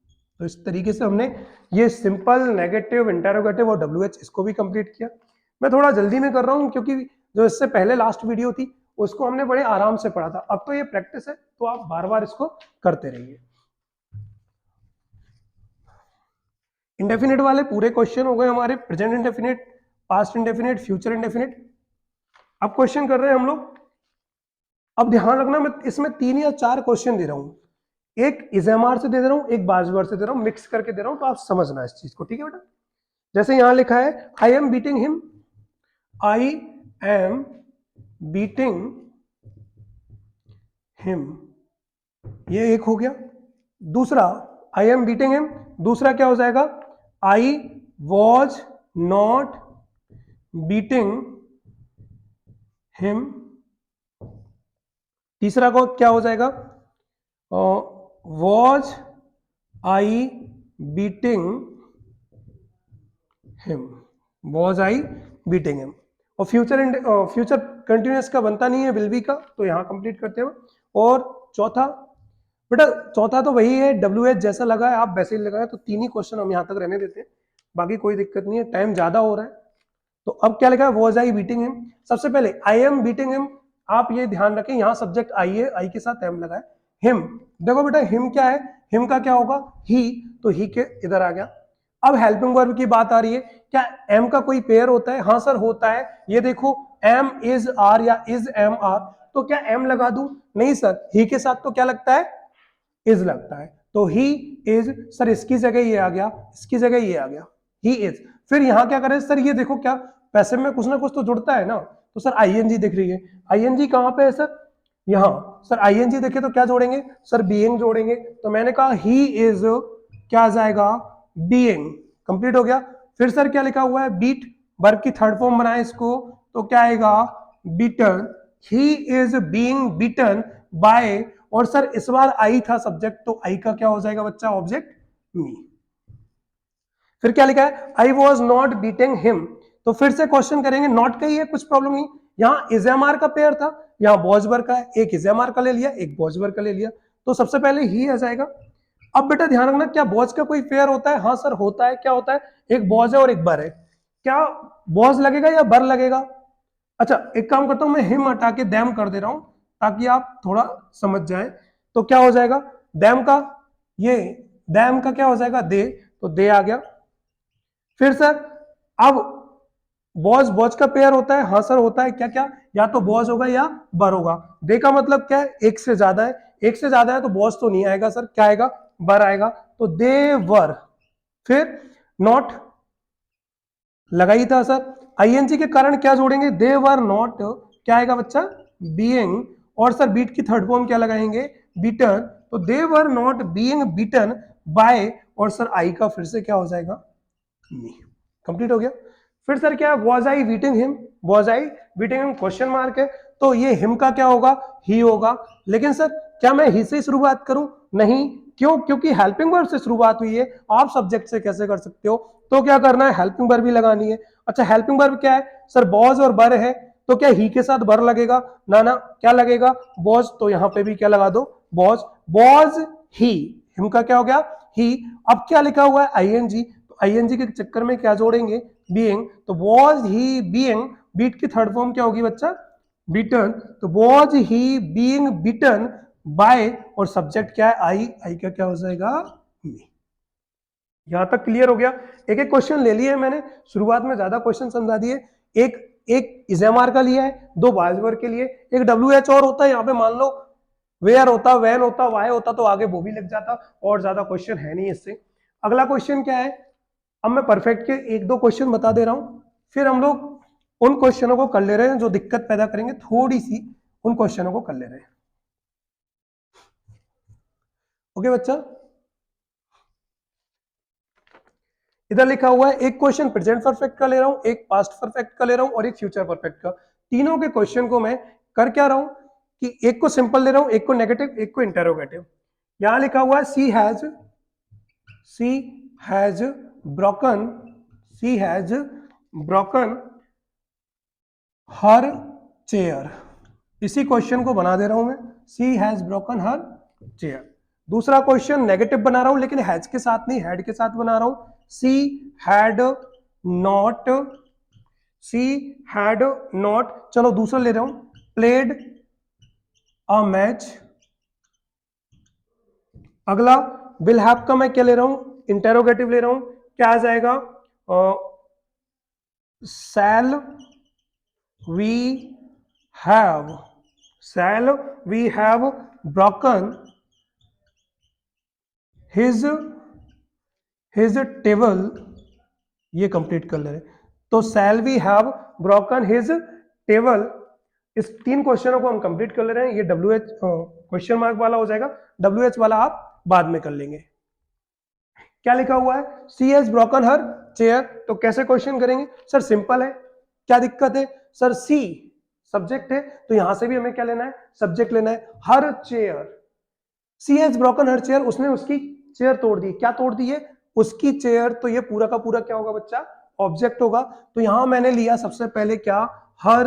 तो इस तरीके से हमने ये सिंपल, नेगेटिव, इंटरोगेटिव और डब्ल्यू एच इसको भी कंप्लीट किया। मैं थोड़ा जल्दी में कर रहा हूं क्योंकि जो इससे पहले लास्ट वीडियो थी उसको हमने बड़े आराम से पढ़ा था, अब तो ये प्रैक्टिस है तो आप बार बार इसको करते रहिए। इंडेफिनिट वाले पूरे क्वेश्चन हो गए हमारे, present indefinite, past indefinite, future indefinite. अब क्वेश्चन कर रहे हैं हम लोग। अब ध्यान रखना, मैं इसमें 3 या 4 क्वेश्चन दे रहा हूं, एक इजेमार से दे रहा हूं, एक बाजवर से दे रहा हूं, मिक्स करके दे रहा हूं, तो आप समझना इस चीज को, ठीक है बेटा? जैसे यहां लिखा है I am beating him, I am beating him, ये एक हो गया। दूसरा आई एम बीटिंग हिम, दूसरा क्या हो जाएगा? I was not beating him, तीसरा को क्या हो जाएगा? Was I beating him, was I beating him. और फ्यूचर कंटिन्यूअस का बनता नहीं है, विल बी का, तो यहां कंप्लीट करते हो। और चौथा बेटा, चौथा तो वही है, डब्ल्यू एच जैसा लगा है आप वैसे ही लगाए, तो 3 ही क्वेश्चन हम यहां तक रहने देते हैं, बाकी कोई दिक्कत नहीं है, टाइम ज्यादा हो रहा है। तो अब क्या लिखा है? Was I beating him. सबसे पहले आई एम बीटिंग हिम, आप ये ध्यान रखें यहां सब्जेक्ट आई है, आई के साथ एम लगा है। हिम, देखो बेटा हिम क्या है? हिम का क्या होगा? ही, तो ही के इधर आ गया। अब हेल्पिंग वर्ब की बात आ रही है, क्या एम का कोई पेयर होता है? हाँ सर होता है, ये देखो एम इज आर या इज एम आर, तो क्या एम लगा दूं? नहीं सर, ही के साथ तो क्या लगता है? इज लगता है, तो ही इज, सर इसकी जगह ये आ गया, इसकी जगह ये आ गया, ही इज। फिर यहां क्या करें सर? ये देखो क्या पैसे में कुछ ना कुछ तो जुड़ता है ना, तो सर आईएनजी दिख रही है, आईएनजी कहां पे है सर? यहां। सर आईएनजी देखे तो क्या जोड़ेंगे? सर बीइंग जोड़ेंगे, तो मैंने कहा ही इज, क्या आ जाएगा? बीइंग। कंप्लीट हो गया। फिर सर क्या लिखा हुआ है? बीट, वर्ब की थर्ड फॉर्म बनाए इसको, तो क्या आएगा? Beaten, he is being beaten by, और सर इस बार आई था सब्जेक्ट, तो आई का क्या हो जाएगा बच्चा? ऑब्जेक्ट मी। फिर क्या लिखा है? I was not beating him, तो फिर से क्वेश्चन करेंगे, नॉट का ही है, कुछ प्रॉब्लम नहीं। यहां इजेमार का पेयर था, यहां बॉजबर का है, एक इजेमार का ले लिया, एक बॉजबर का ले लिया, तो सबसे पहले ही आ जाएगा। अब बेटा ध्यान रखना, क्या बॉज का कोई पेयर होता है? हाँ सर होता है। क्या होता है? एक बॉज है और एक बर है। क्या बॉज लगेगा या बर लगेगा? अच्छा एक काम करता हूं, मैं हिम हटा के दैम कर दे रहा हूं ताकि आप थोड़ा समझ जाए। तो क्या हो जाएगा? दैम का, ये दैम का क्या हो जाएगा? दे, तो दे आ गया। फिर सर अब बॉज, बॉज का पेयर होता है? हाँ सर होता है। क्या क्या? या तो बॉज होगा या बर होगा। दे का मतलब क्या है? एक से ज्यादा है, एक से ज्यादा है तो बॉज तो नहीं आएगा सर, क्या आएगा? बर आएगा, तो दे वर। फिर नॉट लगाई था सर, आईएनजी के कारण क्या जोड़ेंगे? दे वर नॉट, क्या आएगा बच्चा? बीइंग। और सर बीट की थर्ड फॉर्म क्या लगाएंगे? बीटन, तो they were not being beaten by, और सर आई का फिर से क्या हो जाएगा? मी। कंप्लीट हो गया। फिर सर क्या? Was I beating him, was I beating him question mark है, तो ये हिम का क्या होगा? ही होगा। लेकिन सर क्या मैं ही से शुरुआत करूं? नहीं, क्यों? क्योंकि हेल्पिंग वर्ब से शुरुआत हुई है, आप सब्जेक्ट से कैसे कर सकते हो? तो क्या करना है? हेल्पिंग वर्ब भी लगानी है। अच्छा हेल्पिंग वर्ब क्या है सर? बॉज और बर है, तो क्या ही के साथ बर लगेगा? ना ना, क्या लगेगा? बॉज, तो यहां पे भी क्या लगा दो? बॉज, बॉज ही, हिम का क्या हो गया? ही। अब क्या लिखा हुआ है? आईएनजी, तो आईएनजी के चक्कर में क्या जोड़ेंगे? बीइंग, तो वॉज ही बीइंग, बीट की थर्ड फॉर्म क्या होगी बच्चा? बीटन, तो was he being beaten by, और सब्जेक्ट क्या है? आई, आई का क्या हो जाएगा? मी। यहां तक क्लियर हो गया? एक एक क्वेश्चन ले लिए मैंने, शुरुआत में ज्यादा क्वेश्चन समझा दिए। एक एक इजेमार का लिया है, 2 बाजवर के लिए, एक डब्ल्यू एच और होता है यहाँ पे, मान लो वेयर होता, वैन होता, वाई होता तो आगे वो भी लग जाता, और ज्यादा क्वेश्चन है नहीं इससे। अगला क्वेश्चन क्या है, अब मैं परफेक्ट के एक दो क्वेश्चन बता दे रहा हूं, फिर हम लोग उन क्वेश्चनों को कर ले रहे हैं जो दिक्कत पैदा करेंगे थोड़ी सी, उन क्वेश्चनों को कर ले रहे हैं। ओके बच्चा, इधर लिखा हुआ है एक क्वेश्चन प्रेजेंट परफेक्ट का ले रहा हूं, एक पास्ट परफेक्ट का ले रहा हूं और एक फ्यूचर परफेक्ट का। तीनों के क्वेश्चन को मैं कर क्या रहा हूं कि एक को सिंपल ले रहा हूं, एक को नेगेटिव, एक को इंटेरोगेटिव। यहां लिखा हुआ है she has broken, she has broken her chair. इसी क्वेश्चन को बना दे रहा हूं मैं, she has broken her chair. दूसरा क्वेश्चन नेगेटिव बना रहा हूं लेकिन हैज के साथ नहीं, हैड के साथ बना रहा हूं, सी had not, C had not, चलो दूसरा ले रहा हूं, प्लेड अ मैच। अगला विल हैव का मैं क्या ले रहा हूं, इंटेरोगेटिव ले रहा हूं, क्या आ जाएगा, shall we have, shall we have broken his table, ये कंप्लीट कर ले रहे, तो shall we have broken his table. इस तीन क्वेश्चनों को हम कंप्लीट कर ले रहे हैं, ये डब्ल्यू एच क्वेश्चन मार्क वाला हो जाएगा, डब्ल्यू एच वाला आप बाद में कर लेंगे। क्या लिखा हुआ है, she has broken her chair, तो कैसे क्वेश्चन करेंगे सर, सिंपल है, क्या दिक्कत है सर, सी सब्जेक्ट है तो यहां से भी हमें क्या लेना है, सब्जेक्ट लेना है, her chair, she has broken her chair, उसने उसकी चेयर तोड़ दी, क्या तोड़ दी है, उसकी चेयर, तो ये पूरा का पूरा क्या होगा बच्चा, ऑब्जेक्ट होगा। तो यहां मैंने लिया सबसे पहले क्या, हर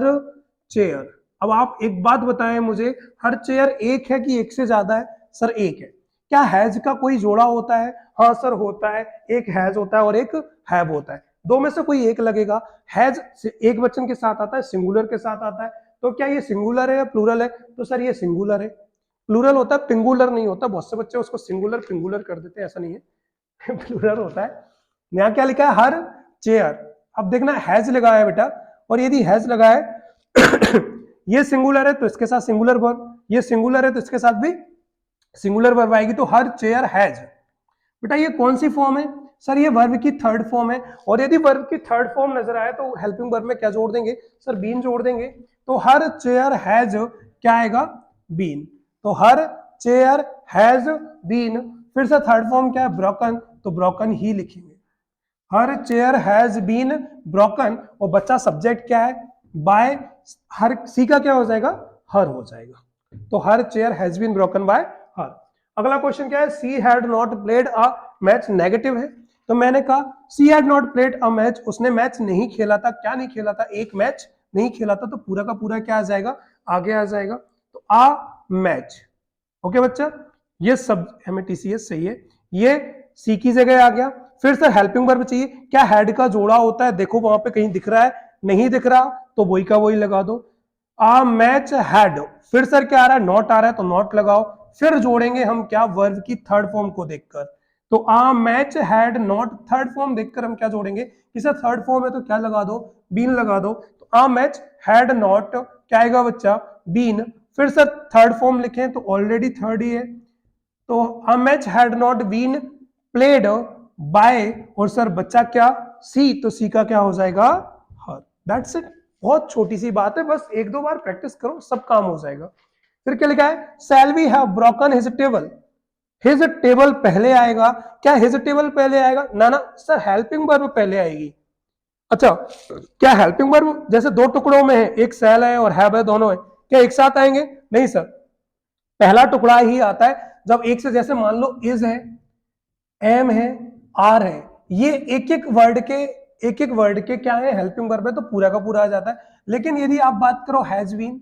चेयर। अब आप एक बात बताएं मुझे, हर चेयर एक है कि एक से ज्यादा है, सर एक है। क्या हैज का कोई जोड़ा होता है, हाँ सर होता है, एक हैज होता है और एक हैव होता है, दो में से कोई एक लगेगा। हैज एक वचन के साथ आता है, सिंगुलर के साथ आता है, तो क्या ये सिंगुलर है या प्लूरल है, तो सर ये सिंगुलर है। प्लूरल होता है, पिंगुलर नहीं होता, बहुत से बच्चे उसको सिंगुलर पिंगुलर कर देते हैं, ऐसा नहीं है प्लूरल होता है। यहाँ क्या लिखा है, हर चेयर। अब देखना हैज लगाया है बेटा, और यदि हैज लगा है ये सिंगुलर है तो इसके साथ सिंगुलर वर्ब, ये सिंगुलर है तो इसके साथ भी सिंगुलर वर्ब आएगी, तो हर चेयर हैज। बेटा ये कौन सी फॉर्म है, सर ये वर्ब की थर्ड फॉर्म है, और यदि वर्ब की थर्ड फॉर्म नजर आए तो हेल्पिंग वर्ब में क्या जोड़ देंगे, सर बीन जोड़ देंगे, तो हर चेयर हैज क्या आएगा, बीन, तो हर चेयर हैज बीन। फिर से थर्ड फॉर्म क्या है, ब्रोकन, तो ब्रोकन ही लिखेंगे, हर चेयर हैज बीन ब्रोकन, और बच्चा सब्जेक्ट क्या है, बाय, हर सी का क्या हो जाएगा, हर हो जाएगा, तो her chair has been broken by her. अगला क्वेश्चन क्या है, she had not played a match, negative है, तो मैंने कहा she had not played a match, उसने मैच नहीं खेला था, क्या नहीं खेला था, एक मैच नहीं खेला था, तो पूरा का पूरा क्या आ जाएगा, आगे आ जाएगा, तो आ मैच। ओके बच्चा, ये सब हमें टीसीएस सही है, ये सी की जगह आ गया। फिर सर हेल्पिंग वर्ब चाहिए, क्या हेड का जोड़ा होता है, देखो वहां पे कहीं दिख रहा है, नहीं दिख रहा तो वही का वही लगा दो, आ मैच हैड, फिर सर क्या आ रहा है, नॉट आ रहा है तो नॉट लगाओ, फिर जोड़ेंगे हम क्या, वर्ब की थर्ड फॉर्म को देखकर, तो a match had not, third form देखकर हम क्या जोड़ेंगे, कि सर थर्ड फॉर्म है तो क्या लगा दो, बीन लगा दो, तो आ मैच हैड नॉट क्या आएगा बच्चा, बीन। फिर सर थर्ड फॉर्म लिखें तो ऑलरेडी थर्ड ही है, तो a match had not been played by, और सर बच्चा क्या, सी, तो सी का क्या हो जाएगा, हर। दैट्स इट, बहुत छोटी सी बात है, बस एक दो बार प्रैक्टिस करो सब काम हो जाएगा। फिर क्या लिखा है, shall we have broken his table, his table पहले आएगा, क्या हिज टेबल पहले आएगा, ना ना सर हेल्पिंग वर्ब पहले आएगी। अच्छा, क्या हेल्पिंग वर्ब जैसे दो टुकड़ों में है, एक शैल है और हैव है, दोनों है, क्या एक साथ आएंगे, नहीं सर, पहला टुकड़ा ही आता है जब एक से, जैसे मान लो इज है, एम है, आर है, ये एक एक वर्ड के क्या है, हेल्पिंग वर्ब है, तो पूरा का पूरा आ जाता है। लेकिन यदि आप बात करो हैज बीन,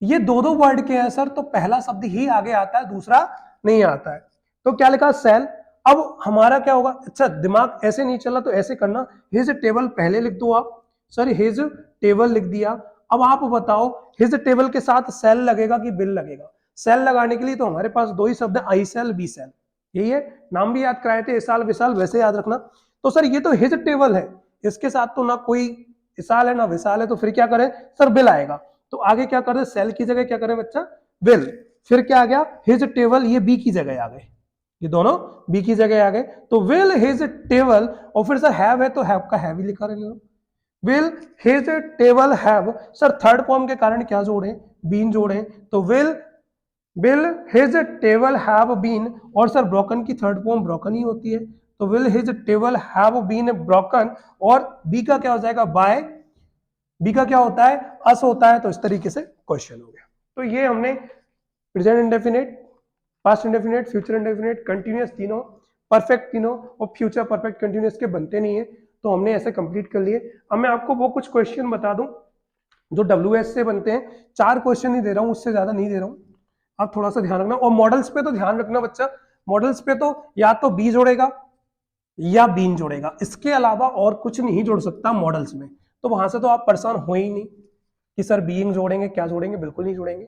ये दो दो वर्ड के हैं सर, तो पहला शब्द ही आगे आता है, दूसरा नहीं आता है, तो क्या लिखा, सेल। अब हमारा क्या होगा, अच्छा दिमाग ऐसे नहीं चला तो ऐसे करना, हिज टेबल पहले लिख दो आप, सर हिज टेबल लिख दिया। अब आप बताओ हिज टेबल के साथ सेल लगेगा कि बिल लगेगा, सेल लगाने के लिए तो हमारे पास दो ही शब्द है, आई सेल बी सेल, यही है, नाम भी याद कराए थे, इसाल विशाल, वैसे याद रखना। तो सर ये तो हिज टेबल है, इसके साथ तो ना कोई इसाल है ना विशाल है, तो फिर क्या करें सर, बिल आएगा, तो आगे क्या करें, सेल की जगह क्या करें बच्चा, विल, फिर क्या आ गया, हिज टेबल, ये बी की जगह आ गए, ये दोनों बी की जगह आ गए, तो विल हिज टेबल, और फिर सर हैव है तो हैव का हैव ही लिखा रहने दो, will his table have, sir third form के कारण क्या जोड़े, बीन जोड़े, तो will his table have been, और सर ब्रोकन की थर्ड फॉर्म ब्रोकन ही होती है, तो will his table have been broken, और बी का क्या हो जाएगा, बाय, बी का क्या होता है, अस होता है, तो इस तरीके से क्वेश्चन हो गया। तो ये हमने present indefinite, past indefinite, future indefinite, continuous तीनों, परफेक्ट तीनों, और फ्यूचर परफेक्ट कंटिन्यूअस के बनते नहीं है, तो हमने ऐसे कंप्लीट कर लिए। अब मैं आपको वो कुछ क्वेश्चन बता दूं जो WS से बनते हैं, 4 क्वेश्चन ही दे रहा हूं, उससे ज्यादा नहीं दे रहा हूं, आप थोड़ा सा ध्यान रखना, और मॉडल्स पे तो ध्यान रखना बच्चा, मॉडल्स पे तो या तो बी जोड़ेगा या बीन जोड़ेगा, इसके अलावा और कुछ नहीं जोड़ सकता मॉडल्स में, तो वहां से तो आप परेशान हो ही नहीं कि सर बीइंग जोड़ेंगे, क्या जोड़ेंगे, बिल्कुल नहीं जोड़ेंगे।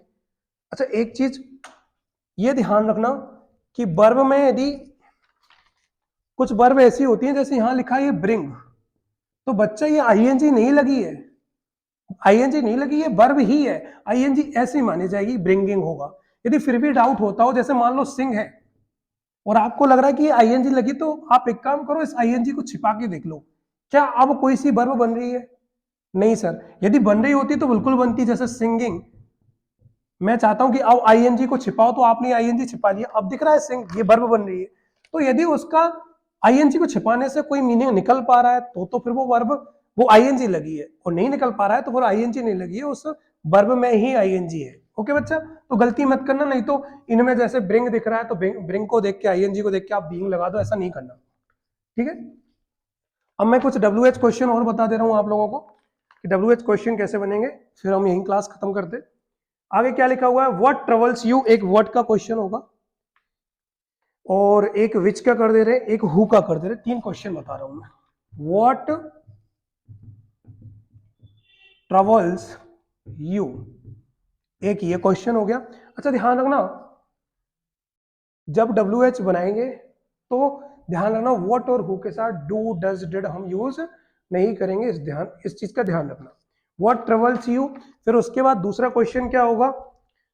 अच्छा एक चीज ये ध्यान रखना कि वर्ब में यदि कुछ वर्ब ऐसी होती है, जैसे यहां लिखा है ब्रिंग, तो बच्चा ये आईएनजी नहीं लगी है, आईएनजी नहीं लगी, ये वर्ब ही है, आईएनजी ऐसी मानी जाएगी, ब्रिंगिंग होगा। यदि फिर भी डाउट होता हो, जैसे मान लो सिंग है और आपको लग रहा है कि ये आईएनजी लगी, तो आप एक काम करो, इस आईएनजी को छिपा के देख लो, क्या अब कोई सी वर्ब बन रही है, नहीं सर, यदि बन रही होती तो बिल्कुल बनती, जैसे सिंगिंग, मैं चाहता हूं कि अब आईएनजी को छिपाओ, तो आपने आईएनजी छिपा लिया, अब दिख रहा है सिंग, ये वर्ब बन रही है, तो यदि उसका आईएनजी को छिपाने से कोई मीनिंग निकल पा रहा है, तो फिर वो वर्ब, वो आईएनजी लगी है, और नहीं निकल पा रहा है तो फिर आईएनजी नहीं लगी है, उस वर्ब में ही आईएनजी है। ओके बच्चा, तो गलती मत करना, नहीं तो इनमें जैसे ब्रिंग दिख रहा है तो ब्रिंग को देख के, आईएनजी को देख के आप बीइंग लगा दो, ऐसा नहीं करना, ठीक है। अब मैं कुछ WH क्वेश्चन और बता दे रहा हूं आप लोगों को कि WH क्वेश्चन कैसे बनेंगे, फिर हम यही क्लास खत्म करते। आगे क्या लिखा हुआ है, व्हाट ट्रबल्स यू, एक व्हाट का क्वेश्चन होगा, और एक विच का कर दे रहे, एक हु का कर दे रहे, 3 क्वेश्चन बता रहा हूं मैं। व्हाट ट्रबल्स यू, एक ये क्वेश्चन हो गया। अच्छा ध्यान रखना, जब WH बनाएंगे तो ध्यान रखना व्हाट और हु के साथ डू डज डिड हम यूज नहीं करेंगे, इस चीज का ध्यान रखना। व्हाट ट्रबल्स यू, फिर उसके बाद दूसरा क्वेश्चन क्या होगा,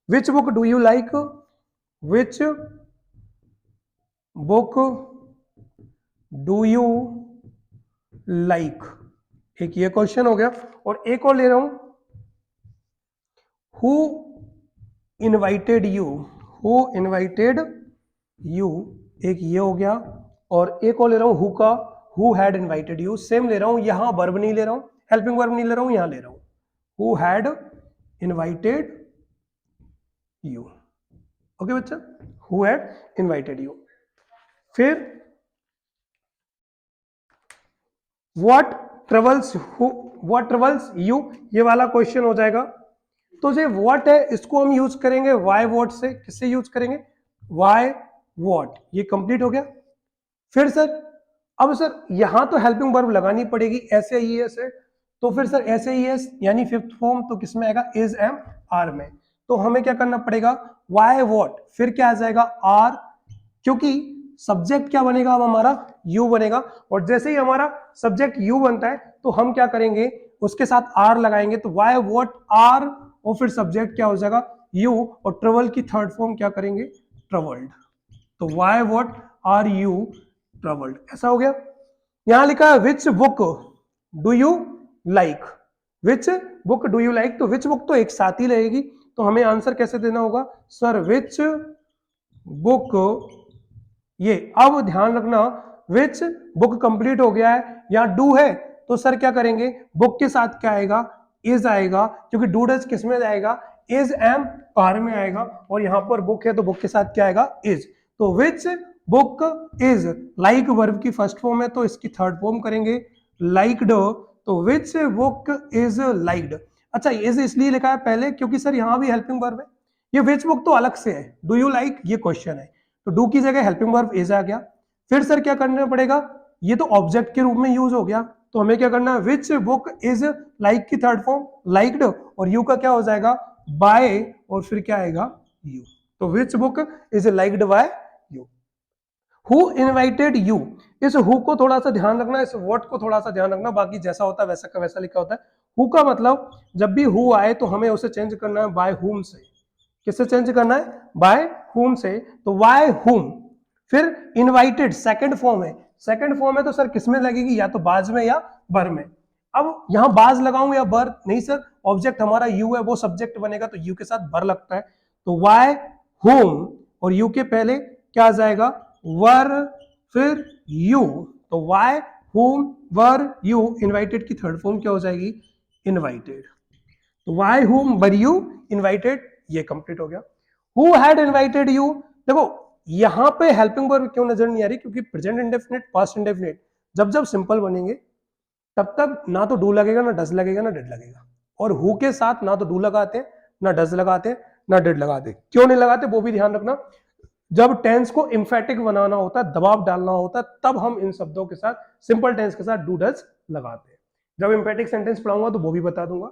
विच book do you like, which book do you like, एक ये क्वेश्चन हो गया। और एक और ले रहा हूं, who invited you, who invited you, एक ये हो गया। और एक और ले रहा हूं हु का, who had invited you, same ले रहा हूं, यहां वर्ब नहीं ले रहा हूं, हेल्पिंग वर्ब नहीं ले रहा हूं, यहां ले रहा हूं who had invited you. Okay बच्चा, हु हैड इनवाइटेड यू। फिर what troubles who, what troubles you, ये वाला क्वेश्चन हो जाएगा। तो जो व्हाट है इसको हम यूज करेंगे वाई व्हाट से, किससे यूज करेंगे, वाई व्हाट, ये कंप्लीट हो गया। फिर सर, अब सर यहां तो हेल्पिंग वर्ब लगानी पड़ेगी, ऐसे ही है, तो फिर सर ऐसे ही है यानी फिफ्थ फॉर्म, तो किसमें आएगा, इज एम आर में, तो हमें क्या करना पड़ेगा, वाई व्हाट, फिर क्या आ जाएगा, आर, क्योंकि सब्जेक्ट क्या बनेगा अब हमारा, यू बनेगा, और जैसे ही हमारा सब्जेक्ट यू बनता है तो हम क्या करेंगे, उसके साथ आर लगाएंगे, तो वाई व्हाट आर, और फिर सब्जेक्ट क्या हो जाएगा, यू, और ट्रेवल की थर्ड फॉर्म क्या करेंगे, ट्रेवल्ड, तो by what are you travelled, ऐसा हो गया। यहां लिखा है which book do you like, which book do you like, तो विच बुक तो एक साथ ही रहेगी, तो हमें आंसर कैसे देना होगा, सर विच बुक, ये अब ध्यान रखना, विच बुक कंप्लीट हो गया है, या डू है तो सर क्या करेंगे, बुक के साथ क्या आएगा, इज आएगा, क्योंकि डू डज किस में जाएगा, इज एम आर में आएगा, और यहां पर बुक है तो बुक के साथ क्या आएगा, इज, तो which book is, like verb की फर्स्ट फॉर्म है तो इसकी थर्ड फॉर्म करेंगे, लाइक्ड, तो विच बुक इज लाइक्ड। अच्छा इज इसलिए लिखा है पहले क्योंकि सर यहां भी हेल्पिंग वर्ब है, ये विच बुक तो अलग से है, डू यू लाइक ये क्वेश्चन है, तो डू की जगह हेल्पिंग वर्ब इज आ गया। फिर सर क्या करना पड़ेगा, ये तो ऑब्जेक्ट के रूप में यूज हो गया, तो हमें क्या करना है, विच बुक इज लाइक की थर्ड फॉर्म लाइक्ड, और यू का क्या हो जाएगा, बाय, और फिर क्या आएगा, यू, तो which book is liked by you. Who invited you, इस हु को थोड़ा सा ध्यान रखना, इस व्हाट को थोड़ा सा ध्यान रखना, बाकी जैसा होता है वैसा का वैसा लिखा होता है। हु का मतलब जब भी हु आए तो हमें उसे चेंज करना है बाय हुम से, किससे चेंज करना है, बाय हुम से, तो वाई हुम। फिर इनवाइटेड सेकंड फॉर्म है, सेकंड फॉर्म है तो सर किसमें लगेगी, या तो बाज में या बर में। अब यहां बाज लगाऊं या बर, नहीं सर, ऑब्जेक्ट हमारा यू है, वो सब्जेक्ट बनेगा तो यू के साथ बर लगता है, तो वाई होम और यू के पहले क्या आ जाएगा, वर, फिर यू, तो by whom were you, invited की थर्ड फॉर्म क्या हो जाएगी, इनवाइटेड। तो by whom were you invited, ये कंप्लीट हो गया। हु हैड इनवाइटेड यू, देखो यहां पे हेल्पिंग वर्ब क्यों नजर नहीं आ रही, क्योंकि प्रेजेंट इंडेफिनिट पास्ट इंडेफिनिट जब जब सिंपल बनेंगे तब तक ना तो डू लगेगा, ना डज लगेगा, ना डिड लगेगा। और हु के साथ ना तो डू लगाते, ना डज लगाते, ना डिड लगाते। क्यों नहीं लगाते वो भी ध्यान रखना, जब टेंस को इंफेटिक बनाना होता है, दबाव डालना होता है, तब हम इन शब्दों के साथ सिंपल टेंस के साथ डू डज लगाते हैं। जब इंफेटिक सेंटेंस पढ़ाऊंगा तो वो भी बता दूंगा।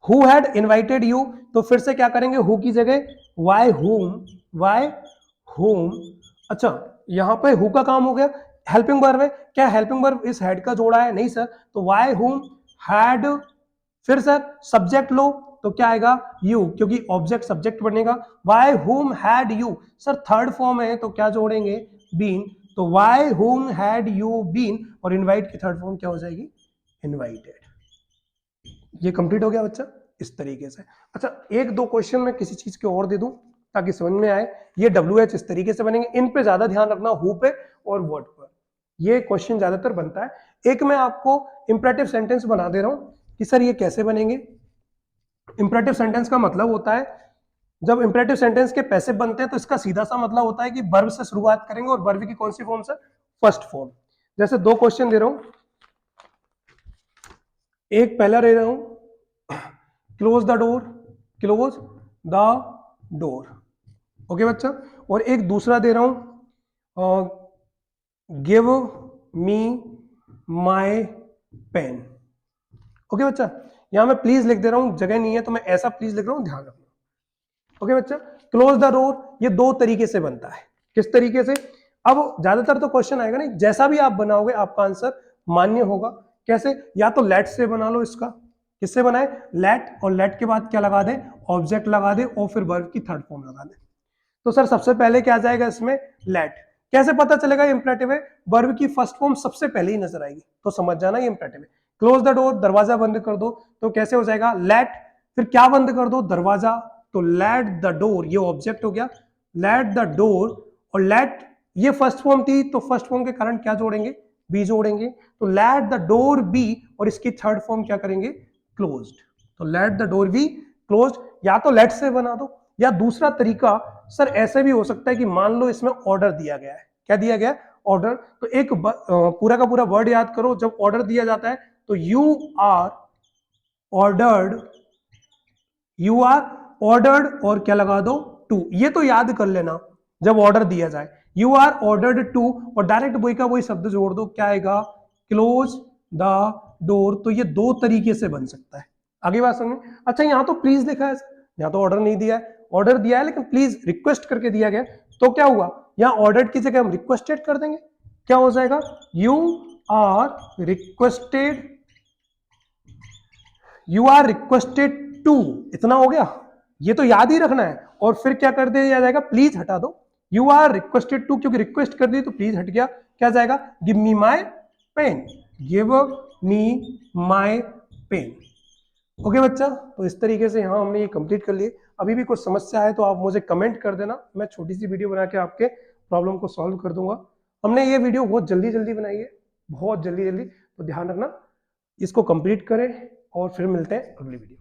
हु हैड इनवाइटेड यू, तो फिर से क्या करेंगे, हु की जगह वाई होम, वाई होम। अच्छा यहां पे हु का काम हो गया, हेल्पिंग वर्ब है, क्या हेल्पिंग वर्ब इस हैड का जोड़ा है, नहीं सर, तो वाई होम हैड, फिर सर सब्जेक्ट लो तो क्या आएगा, यू, क्योंकि ऑब्जेक्ट सब्जेक्ट बनेगा, by whom had you, sir third form है तो क्या जोड़ेंगे, बीन, तो by whom had you been, और इनवाइट की थर्ड फॉर्म क्या हो जाएगी, इनवाइटेड। ये कंप्लीट हो गया बच्चा, इस तरीके से। अच्छा एक दो क्वेश्चन मैं किसी चीज के और दे दूं ताकि समझ में आए, ये WH इस तरीके से बनेंगे, इन पे ज्यादा ध्यान रखना, हु पे और वर्ड पर, ये क्वेश्चन ज्यादातर बनता है। एक मैं आपको इंपरेटिव सेंटेंस बना दे रहा हूं कि सर ये कैसे बनेंगे। इंपरेटिव सेंटेंस का मतलब होता है, जब इंपरेटिव सेंटेंस के पैसिव बनते हैं तो इसका सीधा सा मतलब होता है कि वर्ब से शुरुआत करेंगे, और वर्ब की कौन सी फॉर्म से, फर्स्ट फॉर्म। जैसे दो क्वेश्चन दे रहा हूं, एक पहला दे रहा हूं, close the door, close the door, okay बच्चा, और एक दूसरा दे रहा हूं, give me my pen, okay बच्चा। यहां मैं प्लीज लिख दे रहा हूं, जगह नहीं है तो मैं ऐसा प्लीज लिख रहा हूं, ध्यान रखना, ओके बच्चा। क्लोज द डोर ये दो तरीके से बनता है, किस तरीके से, अब ज्यादातर तो क्वेश्चन आएगा नहीं, जैसा भी आप बनाओगे आपका आंसर मान्य होगा। कैसे, या तो लेट से बना लो, इसका किससे बनाए, लेट, और लेट के बाद क्या लगा दे, ऑब्जेक्ट लगा दे, और फिर वर्ब की थर्ड फॉर्म लगा दे। तो सर सबसे पहले क्या जाएगा इसमें, लेट। कैसे पता चलेगा इंपरेटिव है, वर्ब की फर्स्ट फॉर्म सबसे पहले ही नजर आएगी, तो समझ जाना ये इंपरेटिव है। क्लोज द डोर दरवाजा बंद कर दो, तो कैसे हो जाएगा, लेट, फिर क्या बंद कर दो, दरवाजा, तो लेट द डोर, ये ऑब्जेक्ट हो गया, लेट द डोर, और लेट ये फर्स्ट फॉर्म थी तो फर्स्ट फॉर्म के कारण क्या जोड़ेंगे, बी जोड़ेंगे, तो लेट द डोर बी, और इसकी थर्ड फॉर्म क्या करेंगे, क्लोज्ड, तो let the door be closed. या तो लेट से बना दो, या दूसरा तरीका सर ऐसे भी हो सकता है कि मान लो इसमें ऑर्डर दिया गया है, क्या दिया गया, ऑर्डर, तो एक पूरा का पूरा वर्ड याद करो, जब ऑर्डर दिया जाता है तो you are ordered, you are ordered, और क्या लगा दो, टू, ये तो याद कर लेना जब ऑर्डर दिया जाए, यू आर ऑर्डर्ड टू, और डायरेक्ट वही का वही शब्द जोड़ दो, क्या आएगा, क्लोज द डोर। तो ये दो तरीके से बन सकता है, आगे बात समझ। अच्छा यहां तो प्लीज लिखा है, यहां तो ऑर्डर नहीं दिया है, ऑर्डर दिया है लेकिन प्लीज रिक्वेस्ट करके दिया गया, तो क्या हुआ, यहां ऑर्डर्ड की जगह हम रिक्वेस्टेड कर देंगे, क्या हो जाएगा, you are requested, you are requested to, इतना हो गया, ये तो याद ही रखना है। और फिर क्या कर दिया जाएगा, प्लीज हटा दो, यू आर रिक्वेस्टेड टू, क्योंकि रिक्वेस्ट कर दी तो प्लीज हट गया, क्या जाएगा, give me my pen, give me my pen, okay बच्चा। तो इस तरीके से यहाँ हमने ये कंप्लीट कर लिए। अभी भी कुछ समस्या है तो आप मुझे कमेंट कर देना, मैं छोटी सी वीडियो बना के आपके प्रॉब्लम को सॉल्व कर दूंगा। हमने ये वीडियो बहुत जल्दी जल्दी बनाई है, बहुत जल्दी जल्दी, तो ध्यान रखना, इसको कंप्लीट करें और फिर मिलते हैं अगली वीडियो।